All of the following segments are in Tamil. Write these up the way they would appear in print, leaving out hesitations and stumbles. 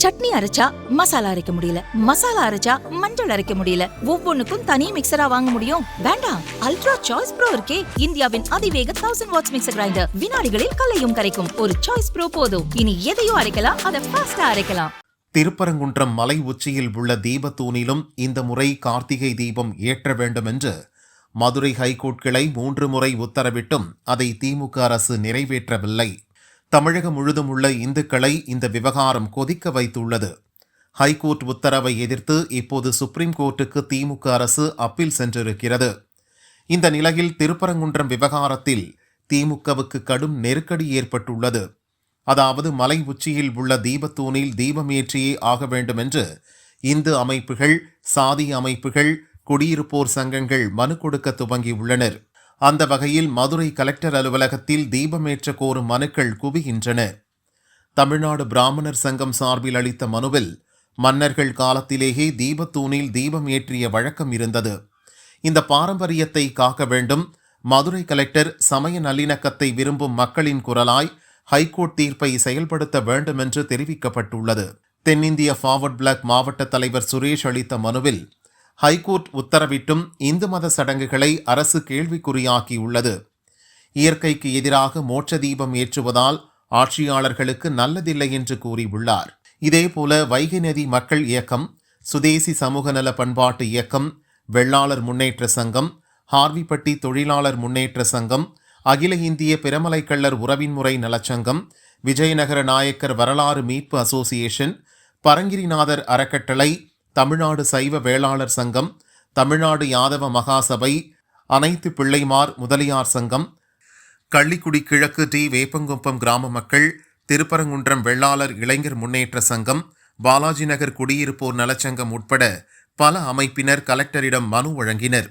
சட்னி அரைச்சா மசாலா அரைக்க முடியல, மசாலா அரைச்சா மஞ்சள் அரைக்க முடியல, ஒவ்வொன்னுக்கும் தனி மிக்சரா வாங்க முடியும்? வேண்டாம், அல்ட்ரா சாய்ஸ் ப்ரோ இருக்கே, இந்தியாவின் அதிவேக 1000 வாட்ஸ் மிக்சர் கிரைண்டர், வினாடிகளில் கல்லையும் கரைக்கும் ஒரு சாய்ஸ் ப்ரோ போதும். இனி எதையும் அரைக்கலாம், அதை ஃபாஸ்டா அரைக்கலாம். திருப்பரங்குன்றம் மலை உச்சியில் உள்ள தீபத்தூணிலும் இந்த முறை கார்த்திகை தீபம் ஏற்ற வேண்டும் என்று மதுரை ஹைகோர்ட் கிளை 3 முறை உத்தரவிட்டும் அதை திமுக அரசு நிறைவேற்றவில்லை. தமிழகம் முழுதும் உள்ள இந்துக்களை இந்த விவகாரம் கொதிக்க வைத்துள்ளது. ஹைகோர்ட் உத்தரவை எதிர்த்து இப்போது சுப்ரீம் கோர்ட்டுக்கு திமுக அரசு அப்பீல் சென்றிருக்கிறது. இந்த நிலையில் திருப்பரங்குன்றம் விவகாரத்தில் திமுகவுக்கு கடும் நெருக்கடி ஏற்பட்டுள்ளது. அதாவது மலை உச்சியில் உள்ள தீபத்தூணில் தீபமேற்றியே ஆக வேண்டும் என்று இந்து அமைப்புகள், சாதி அமைப்புகள், குடியிருப்போர் சங்கங்கள் மனு கொடுக்க துவங்கியுள்ளனர். அந்த வகையில் மதுரை கலெக்டர் அலுவலகத்தில் தீபமேற்ற கோரும் மனுக்கள் குவிகின்றன. தமிழ்நாடு பிராமணர் சங்கம் சார்பில் அளித்த மனுவில் மன்னர்கள் காலத்திலேயே தீபத்தூணில் தீபம் ஏற்றிய வழக்கம் இருந்தது. இந்த பாரம்பரியத்தை காக்க வேண்டும். மதுரை கலெக்டர் சமய நல்லிணக்கத்தை விரும்பும் மக்களின் குரலாய் ஹைகோர்ட் தீர்ப்பை செயல்படுத்த வேண்டும் என்று தெரிவிக்கப்பட்டுள்ளது. தென்னிந்திய ஃபார்வர்ட் பிளாக் மாவட்ட தலைவர் சுரேஷ் அளித்த மனுவில் ஹைகோர்ட் உத்தரவிட்டும் இந்து மத சடங்குகளை அரசு கேள்விக்குறியாக்கியுள்ளது. இயற்கைக்கு எதிராக மோட்ச தீபம் ஏற்றுவதால் ஆட்சியாளர்களுக்கு நல்லதில்லை என்று கூறியுள்ளார். இதேபோல வைகை நதி மக்கள் இயக்கம், சுதேசி சமூக நல பண்பாட்டு இயக்கம், வெள்ளாளர் முன்னேற்ற சங்கம், ஹார்விப்பட்டி தொழிலாளர் முன்னேற்ற சங்கம், அகில இந்திய பிரமலைக்கள்ளர் உறவின்முறை நலச்சங்கம், விஜயநகர நாயக்கர் வரலாறு மீட்பு அசோசியேஷன், பரங்கிரிநாதர் அறக்கட்டளை, தமிழ்நாடு சைவ வேளாளர் சங்கம், தமிழ்நாடு யாதவ மகாசபை, அனைத்து பிள்ளைமார் முதலியார் சங்கம், கள்ளிக்குடி கிழக்கு டி வேப்பங்குப்பம் கிராம மக்கள், திருப்பரங்குன்றம் வெள்ளாளர் இளைஞர் முன்னேற்ற சங்கம், பாலாஜி நகர் குடியிருப்போர் நலச்சங்கம் உட்பட பல அமைப்பினர் கலெக்டரிடம் மனு வழங்கினர்.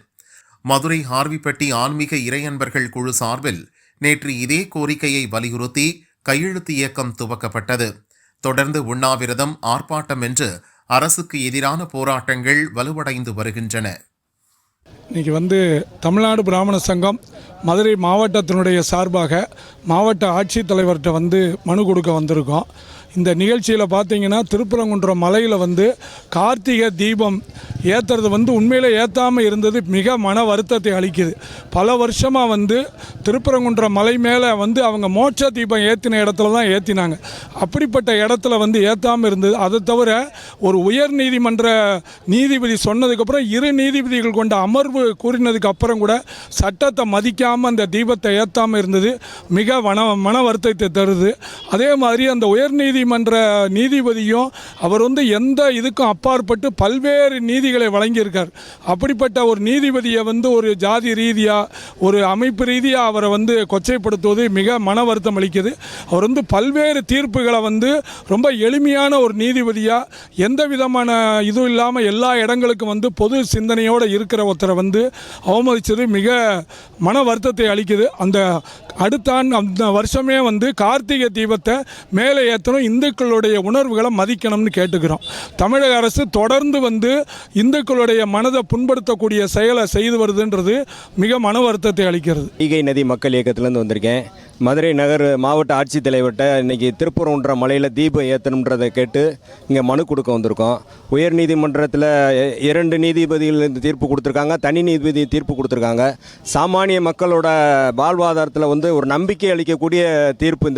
மதுரை ஹார்விப்பட்டி ஆன்மீக இறையன்பர்கள் குழு சார்பில் நேற்று இதே கோரிக்கையை வலியுறுத்தி கையெழுத்து இயக்கம் துவக்கப்பட்டது. தொடர்ந்து உண்ணாவிரதம், ஆர்ப்பாட்டம் என்று அரசுக்கு எதிரான போராட்டங்கள் வலுவடைந்து வருகின்றன. இன்றைக்கி தமிழ்நாடு பிராமண சங்கம் மதுரை மாவட்டத்தினுடைய சார்பாக மாவட்ட ஆட்சித்தலைவர்கிட்ட மனு கொடுக்க வந்திருக்கோம். இந்த நிகழ்ச்சியில் பார்த்தீங்கன்னா திருப்பரங்குன்றம் மலையில் கார்த்திகை தீபம் ஏற்றுறது உண்மையிலே ஏற்றாமல் இருந்தது மிக மன வருத்தத்தை அளிக்குது. பல வருஷமாக திருப்பரங்குன்றம் மலை மேலே அவங்க மோட்ச தீபம் ஏற்றின இடத்துல தான் ஏற்றினாங்க. அப்படிப்பட்ட இடத்துல ஏற்றாமல் இருந்தது. அதை தவிர ஒரு உயர் நீதிமன்ற நீதிபதி சொன்னதுக்கப்புறம் 2 நீதிபதிகள் கொண்ட அமர்வு கூறினதுக்கு அப்புறம் கூட சட்டத்தை மதிக்காமல் அந்த தீபத்தை ஏற்றாமல் இருந்தது மிக மன வருத்தத்தை தருது. அதே மாதிரி அந்த உயர் நீதிமன்ற நீதிபதியும் அவர் எந்த இதுக்கும் அப்பாற்பட்டு பல்வேறு நீதிகளை வழங்கியிருக்கார். அப்படிப்பட்ட ஒரு நீதிபதியை ஒரு ஜாதி ரீதியாக ஒரு அமைப்பு ரீதியாக அவரை கொச்சைப்படுத்துவது மிக மன வருத்தம் அளிக்குது. அவர் பல்வேறு தீர்ப்புகளை ரொம்ப எளிமையான ஒரு நீதிபதியாக எந்த விதமான இதுவும் இல்லாமல் எல்லா இடங்களுக்கும் பொது சிந்தனையோடு இருக்கிற ஒருத்தரை அவமதித்தது மிக மன வருத்தத்தை அளிக்குது. அந்த அடுத்த ஆண்டு அந்த வருஷமே கார்த்திகை தீபத்தை மேலே ஏற்றணும், இந்துக்களுடைய உணர்வுகளை மதிக்கணும்னு கேட்டுக்கிறோம். தமிழக அரசு தொடர்ந்து இந்துக்களுடைய மனதை புண்படுத்தக்கூடிய செயலை செய்து வருதுன்றது மிக மன வருத்தத்தை அளிக்கிறது. வைகை நதி மக்கள் இயக்கத்திலேருந்து வந்திருக்கேன். மதுரை நகர் மாவட்ட ஆட்சித்தலைவர்கிட்ட இன்றைக்கி திருப்பரங்குன்றம் மலையில் தீபம் ஏற்றணுன்றதை கேட்டு இங்கே மனு கொடுக்க வந்திருக்கோம். உயர் நீதிமன்றத்தில் 2 நீதிபதிகள் தீர்ப்பு கொடுத்துருக்காங்க, தனி நீதிபதி தீர்ப்பு கொடுத்துருக்காங்க. சாமானிய மக்களோட வாழ்வாதாரத்தில் ஒரு நம்பிக்கை அளிக்கக்கூடிய தீர்ப்பு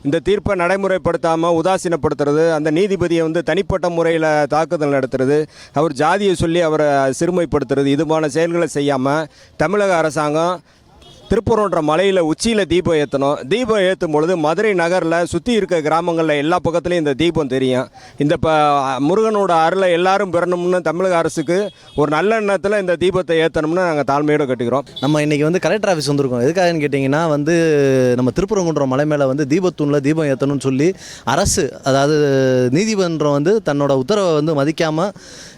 இந்த தீர்ப்பை நடைமுறைப்படுத்தாமல் உதாசீனப்படுத்துறது, அந்த நீதிபதியை தனிப்பட்ட முறையில் தாக்குதல் நடத்துறது, அவர் ஜாதியை சொல்லி அவரை சிறுமைப்படுத்துறது, இதுமான செயல்களை செய்யாமல் தமிழக அரசாங்கம் திருப்பரங்குன்றம் மலையில் உச்சியில் தீபம் ஏற்றணும். தீபம் ஏற்றும் பொழுது மதுரை நகரில் சுற்றி இருக்க கிராமங்களில் எல்லா பக்கத்துலேயும் இந்த தீபம் தெரியும். இந்த முருகனோட அருளை எல்லாரும் பெறணும்னு தமிழக அரசுக்கு ஒரு நல்ல எண்ணத்தில் இந்த தீபத்தை ஏற்றணும்னு நாங்கள் தாழ்மையோடு கட்டுக்கிறோம். நம்ம இன்றைக்கி கலெக்டர் ஆஃபீஸ் வந்திருக்கோம். எதுக்காகன்னு கேட்டிங்கன்னா நம்ம திருப்பரங்குன்றம் மலை மேலே தீபத்தூணில் தீபம் ஏற்றணும்னு சொல்லி அரசு, அதாவது நீதிமன்றம் தன்னோட உத்தரவை மதிக்காமல்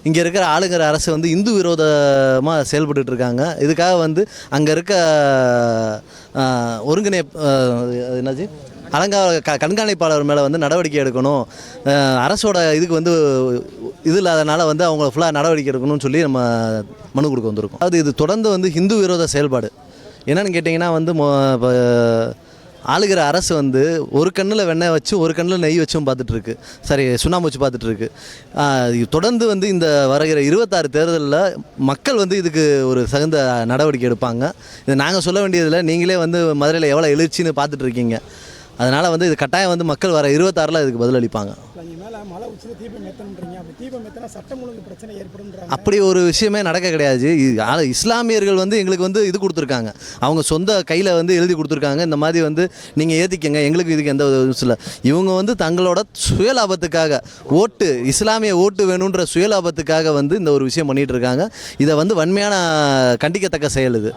இங்கே இருக்கிற ஆளுங்கிற அரசு இந்து விரோதமாக செயல்பட்டு இருக்காங்க. இதுக்காக அங்கே இருக்க ஒருங்கிணை என்னாச்சு கண்காணிப்பாளர் மேலே நடவடிக்கை எடுக்கணும், அரசோட இதுக்கு இது இல்லாதனால அவங்கள ஃபுல்லாக நடவடிக்கை எடுக்கணும்னு சொல்லி நம்ம மனு கொடுக்க வந்திருக்கோம். அது இது தொடர்ந்து ஹிந்து விரோத செயல்பாடு. என்னென்னு கேட்டிங்கன்னா ஆளுகிற அரசு வந்து ஒரு கண்ணில் வெண்ணெய் வச்சு ஒரு கண்ணில் நெய் வச்சும் பார்த்துட்ருக்கு, சரி சுண்ணாம்பு வச்சு பார்த்துட்ருக்கு. தொடர்ந்து வந்து இந்த வருகிற 26 தேர்தலில் மக்கள் வந்து இதுக்கு ஒரு தகுந்த நடவடிக்கை எடுப்பாங்க. இது நாங்கள் சொல்ல வேண்டியதில்லை, நீங்களே வந்து மதுரையில் எவ்வளோ எழுச்சின்னு பார்த்துட்ருக்கீங்க. அதனால் வந்து இது கட்டாயம் வந்து மக்கள் வர 26 இதுக்கு பதிலளிப்பாங்க. அப்படி ஒரு விஷயமே நடக்க கிடையாது. இஸ்லாமியர்கள் வந்து எங்களுக்கு வந்து இது கொடுத்துருக்காங்க, அவங்க சொந்த கையில் வந்து எழுதி கொடுத்துருக்காங்க, இந்த மாதிரி வந்து நீங்கள் ஏற்றிக்கங்க, எங்களுக்கு இதுக்கு எந்த இதுவும் இல்லை. இவங்க வந்து தங்களோட சுயலாபத்துக்காக ஓட்டு, இஸ்லாமிய ஓட்டு வேணுன்ற சுயலாபத்துக்காக வந்து இந்த ஒரு விஷயம் பண்ணிகிட்டு இருக்காங்க. இதை வந்து வன்மையான கண்டிக்கத்தக்க செயல் இது.